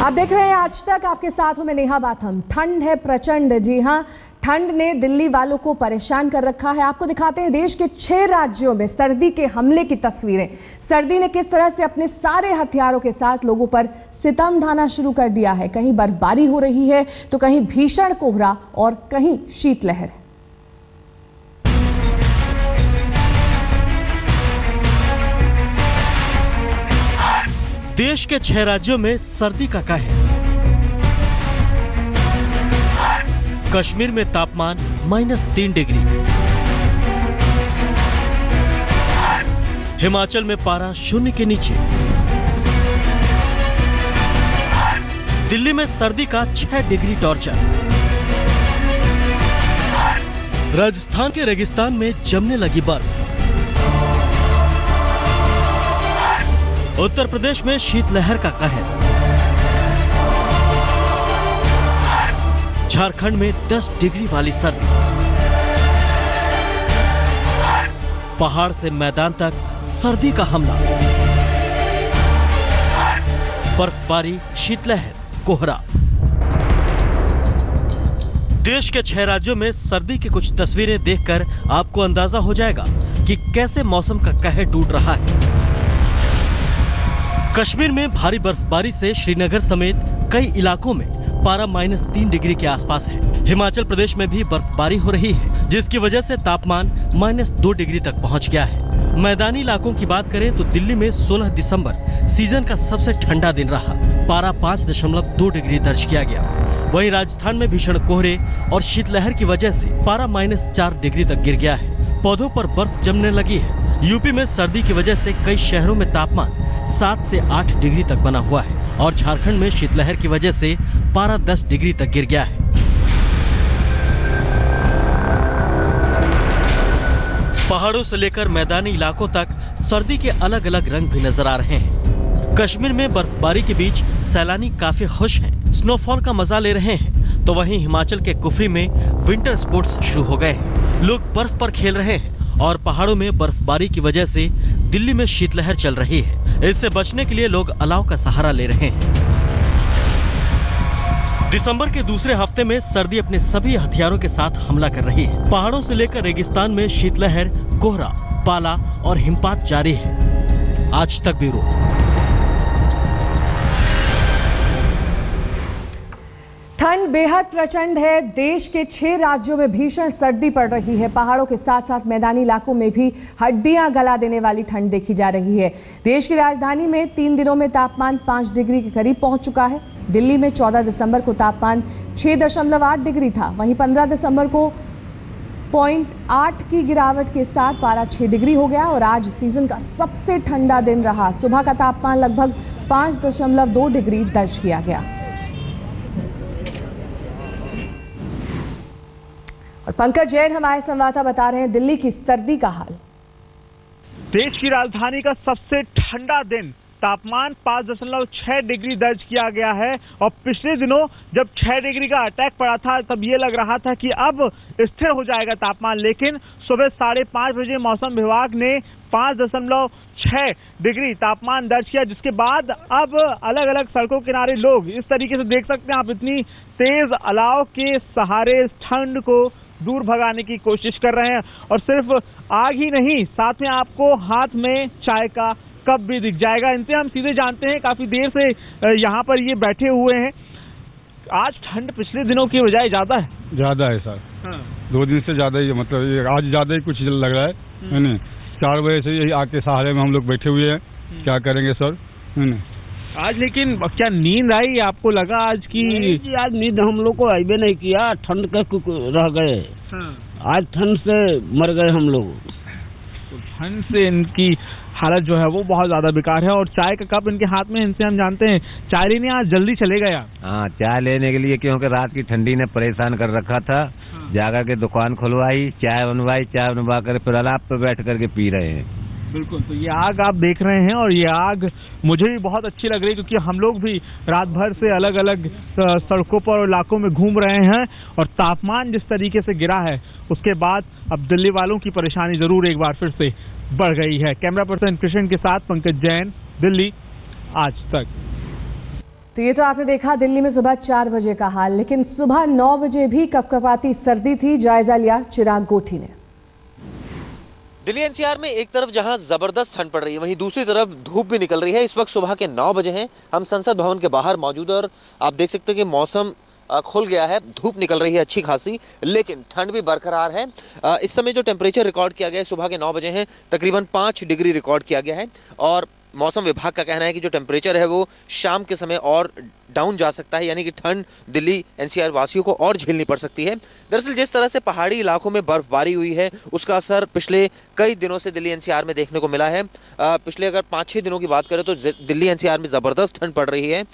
आप देख रहे हैं आज तक, आपके साथ हूं मैं नेहा बाथम। ठंड है प्रचंड। जी हां, ठंड ने दिल्ली वालों को परेशान कर रखा है। आपको दिखाते हैं देश के 6 राज्यों में सर्दी के हमले की तस्वीरें। सर्दी ने किस तरह से अपने सारे हथियारों के साथ लोगों पर सितम ढाना शुरू कर दिया है। कहीं बर्फबारी हो रही है तो कहीं भीषण कोहरा और कहीं शीतलहर। देश के 6 राज्यों में सर्दी का कहर। कश्मीर में तापमान -3 डिग्री, हिमाचल में पारा 0 के नीचे, दिल्ली में सर्दी का 6 डिग्री टॉर्चर, राजस्थान के रेगिस्तान में जमने लगी बर्फ, उत्तर प्रदेश में शीतलहर का कहर, झारखंड में 10 डिग्री वाली सर्दी, पहाड़ से मैदान तक सर्दी का हमला, बर्फबारी, शीतलहर, कोहरा। देश के 6 राज्यों में सर्दी की कुछ तस्वीरें देखकर आपको अंदाजा हो जाएगा कि कैसे मौसम का कहर टूट रहा है। कश्मीर में भारी बर्फबारी से श्रीनगर समेत कई इलाकों में पारा -3 डिग्री के आसपास है। हिमाचल प्रदेश में भी बर्फबारी हो रही है, जिसकी वजह से तापमान -2 डिग्री तक पहुंच गया है। मैदानी इलाकों की बात करें तो दिल्ली में 16 दिसंबर सीजन का सबसे ठंडा दिन रहा। पारा 5.2 डिग्री दर्ज किया गया। वहीं राजस्थान में भीषण कोहरे और शीतलहर की वजह से पारा -4 डिग्री तक गिर गया है। पौधों पर बर्फ जमने लगी है। यूपी में सर्दी की वजह से कई शहरों में तापमान 7 से 8 डिग्री तक बना हुआ है और झारखंड में शीतलहर की वजह से पारा 10 डिग्री तक गिर गया है। पहाड़ों से लेकर मैदानी इलाकों तक सर्दी के अलग अलग रंग भी नजर आ रहे हैं। कश्मीर में बर्फबारी के बीच सैलानी काफी खुश हैं, स्नोफॉल का मजा ले रहे हैं, तो वहीं हिमाचल के कुफरी में विंटर स्पोर्ट्स शुरू हो गए हैं। लोग बर्फ पर खेल रहे हैं और पहाड़ों में बर्फबारी की वजह से दिल्ली में शीतलहर चल रही है। इससे बचने के लिए लोग अलाव का सहारा ले रहे हैं। दिसंबर के दूसरे हफ्ते में सर्दी अपने सभी हथियारों के साथ हमला कर रही है। पहाड़ों से लेकर रेगिस्तान में शीतलहर, कोहरा, पाला और हिमपात जारी है। आज तक ब्यूरो। ठंड बेहद प्रचंड है। देश के 6 राज्यों में भीषण सर्दी पड़ रही है। पहाड़ों के साथ साथ मैदानी इलाकों में भी हड्डियां गला देने वाली ठंड देखी जा रही है। देश की राजधानी में 3 दिनों में तापमान 5 डिग्री के करीब पहुंच चुका है। दिल्ली में 14 दिसंबर को तापमान 6.8 डिग्री था। वहीं 15 दिसंबर को 0.8 की गिरावट के साथ पारा 6 डिग्री हो गया और आज सीजन का सबसे ठंडा दिन रहा। सुबह का तापमान लगभग 5.2 डिग्री दर्ज किया गया। और पंकज जैन हमारे संवाददाता बता रहे हैं दिल्ली की सर्दी का हाल। देश की राजधानी का सबसे ठंडा दिन, तापमान 5.6 डिग्री दर्ज किया गया है। और पिछले दिनों जब 6 डिग्री का अटैक पड़ा था तब ये लग रहा था कि अब स्थिर हो जाएगा तापमान, लेकिन सुबह 5:30 बजे मौसम विभाग ने 5.6 डिग्री तापमान दर्ज किया, जिसके बाद अब अलग अलग सड़कों किनारे लोग इस तरीके से देख सकते हैं आप, इतनी तेज अलाव के सहारे इस ठंड को दूर भगाने की कोशिश कर रहे हैं। और सिर्फ आग ही नहीं, साथ में आपको हाथ में चाय का कप भी दिख जाएगा। इनसे हम सीधे जानते हैं, काफी देर से यहाँ पर ये बैठे हुए हैं। आज ठंड पिछले दिनों की बजाय ज्यादा है सर। हाँ। 2 दिन से ज्यादा ही, मतलब आज ज्यादा ही कुछ लग रहा है ना। 4 बजे से यही आग के सहारे में हम लोग बैठे हुए हैं। क्या करेंगे सर, है ना। आज लेकिन क्या नींद आई आपको? लगा आज की? आज नींद हम लोग को आईबे नहीं किया, ठंड का रह गए। हाँ। आज ठंड से मर गए हम लोग। तो ठंड से इनकी हालत जो है वो बहुत ज्यादा बेकार है। और चाय का कप इनके हाथ में, इनसे हम जानते हैं चाय लेने आज जल्दी चले गया। हाँ, चाय लेने के लिए, क्योंकि रात की ठंडी ने परेशान कर रखा था। हाँ। जाकर के दुकान खुलवाई, चाय बनवा कर फिर अलाप पे बैठ करके पी रहे हैं। बिल्कुल। तो ये आग आप देख रहे हैं और ये आग मुझे भी बहुत अच्छी लग रही है, क्योंकि हम लोग भी रात भर से अलग अलग सड़कों पर और इलाकों में घूम रहे हैं और तापमान जिस तरीके से गिरा है उसके बाद अब दिल्ली वालों की परेशानी जरूर एक बार फिर से बढ़ गई है। कैमरा पर्सन कृष्ण के साथ पंकज जैन, दिल्ली, आज तक। तो ये तो आपने देखा दिल्ली में सुबह 4 बजे का हाल, लेकिन सुबह 9 बजे भी कपकपाती सर्दी थी। जायजा लिया चिराग गोठी ने। दिल्ली एनसीआर में एक तरफ जहां जबरदस्त ठंड पड़ रही है, वहीं दूसरी तरफ धूप भी निकल रही है। इस वक्त सुबह के 9 बजे हैं, हम संसद भवन के बाहर मौजूद हैं और आप देख सकते हैं कि मौसम खुल गया है, धूप निकल रही है अच्छी खासी, लेकिन ठंड भी बरकरार है। इस समय जो टेम्परेचर रिकॉर्ड किया गया है सुबह के 9 बजे हैं, तकरीबन 5 डिग्री रिकॉर्ड किया गया है और मौसम विभाग का कहना है कि जो टेम्परेचर है वो शाम के समय और डाउन जा सकता है, यानी कि ठंड दिल्ली एनसीआर वासियों को और झेलनी पड़ सकती है। दरअसल जिस तरह से पहाड़ी इलाकों में बर्फबारी हुई है उसका असर पिछले कई दिनों से दिल्ली एनसीआर में देखने को मिला है। पिछले अगर 5-6 दिनों की बात करें तो दिल्ली एनसीआर में ज़बरदस्त ठंड पड़ रही है।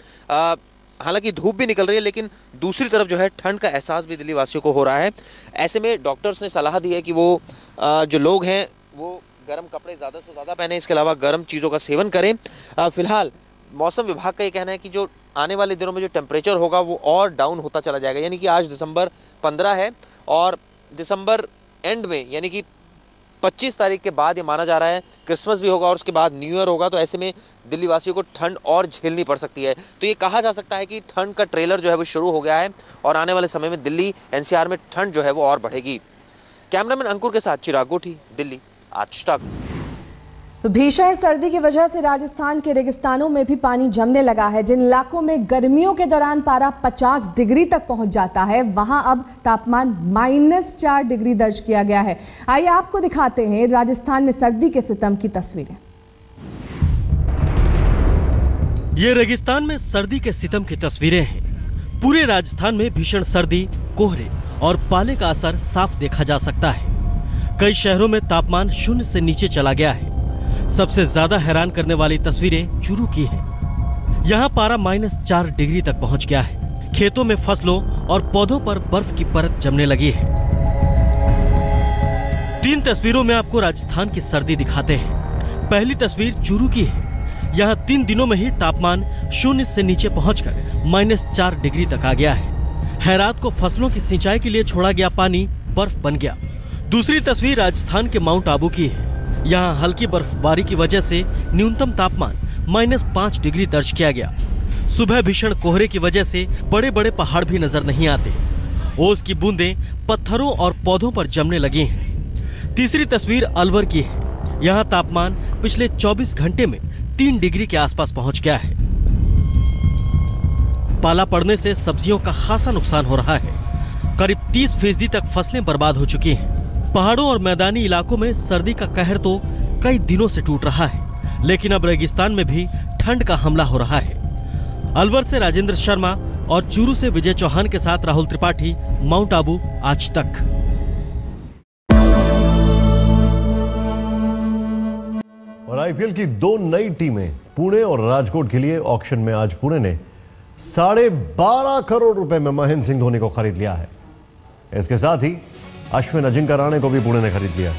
हालांकि धूप भी निकल रही है, लेकिन दूसरी तरफ जो है ठंड का एहसास भी दिल्ली वासियों को हो रहा है। ऐसे में डॉक्टर्स ने सलाह दी है कि वो जो लोग हैं वो गर्म कपड़े ज़्यादा से ज़्यादा पहने, इसके अलावा गर्म चीज़ों का सेवन करें। फिलहाल मौसम विभाग का ये कहना है कि जो आने वाले दिनों में जो टेम्परेचर होगा वो और डाउन होता चला जाएगा, यानी कि आज दिसंबर 15 है और दिसंबर एंड में यानी कि 25 तारीख के बाद ये माना जा रहा है क्रिसमस भी होगा और उसके बाद न्यू ईयर होगा, तो ऐसे में दिल्ली वासियों को ठंड और झेलनी पड़ सकती है। तो ये कहा जा सकता है कि ठंड का ट्रेलर जो है वो शुरू हो गया है और आने वाले समय में दिल्ली एनसीआर में ठंड जो है वो और बढ़ेगी। कैमरामैन अंकुर के साथ चिराग गोठी, दिल्ली आज तक। तो भीषण सर्दी की वजह से राजस्थान के रेगिस्तानों में भी पानी जमने लगा है। जिन इलाकों में गर्मियों के दौरान पारा 50 डिग्री तक पहुंच जाता है, वहां अब तापमान -4 डिग्री दर्ज किया गया है। आइए आपको दिखाते हैं राजस्थान में सर्दी के सितम की तस्वीरें। ये रेगिस्तान में सर्दी के सितम की तस्वीरें हैं। पूरे राजस्थान में भीषण सर्दी, कोहरे और पाले का असर साफ देखा जा सकता है। कई शहरों में तापमान 0 से नीचे चला गया है। सबसे ज्यादा हैरान करने वाली तस्वीरें चूरू की हैं। यहाँ पारा -4 डिग्री तक पहुँच गया है। खेतों में फसलों और पौधों पर बर्फ की परत जमने लगी है। 3 तस्वीरों में आपको राजस्थान की सर्दी दिखाते हैं। पहली तस्वीर चूरू की है। यहाँ 3 दिनों में ही तापमान 0 से नीचे पहुंचकर -4 डिग्री तक आ गया है। हैरात को फसलों की सिंचाई के लिए छोड़ा गया पानी बर्फ बन गया। दूसरी तस्वीर राजस्थान के माउंट आबू की है। यहाँ हल्की बर्फबारी की वजह से न्यूनतम तापमान -5 डिग्री दर्ज किया गया। सुबह भीषण कोहरे की वजह से बड़े बड़े पहाड़ भी नजर नहीं आते। ओस की बूंदें पत्थरों और पौधों पर जमने लगी हैं। तीसरी तस्वीर अलवर की है। यहाँ तापमान पिछले 24 घंटे में 3 डिग्री के आसपास पहुंच गया है। पाला पड़ने से सब्जियों का खासा नुकसान हो रहा है। करीब 30% तक फसलें बर्बाद हो चुकी हैं। पहाड़ों और मैदानी इलाकों में सर्दी का कहर तो कई दिनों से टूट रहा है, लेकिन अब रेगिस्तान में भी ठंड का हमला हो रहा है। अलवर से राजेंद्र शर्मा और चूरू से विजय चौहान के साथ राहुल त्रिपाठी, माउंट आबू आज तक। और आईपीएल की 2 नई टीमें पुणे और राजकोट के लिए ऑक्शन में आज पुणे ने 12.5 करोड़ रुपए में महेंद्र सिंह धोनी को खरीद लिया है। इसके साथ ही अश्विन अजिंक्य रहाणे को भी पुणे ने खरीद लिया।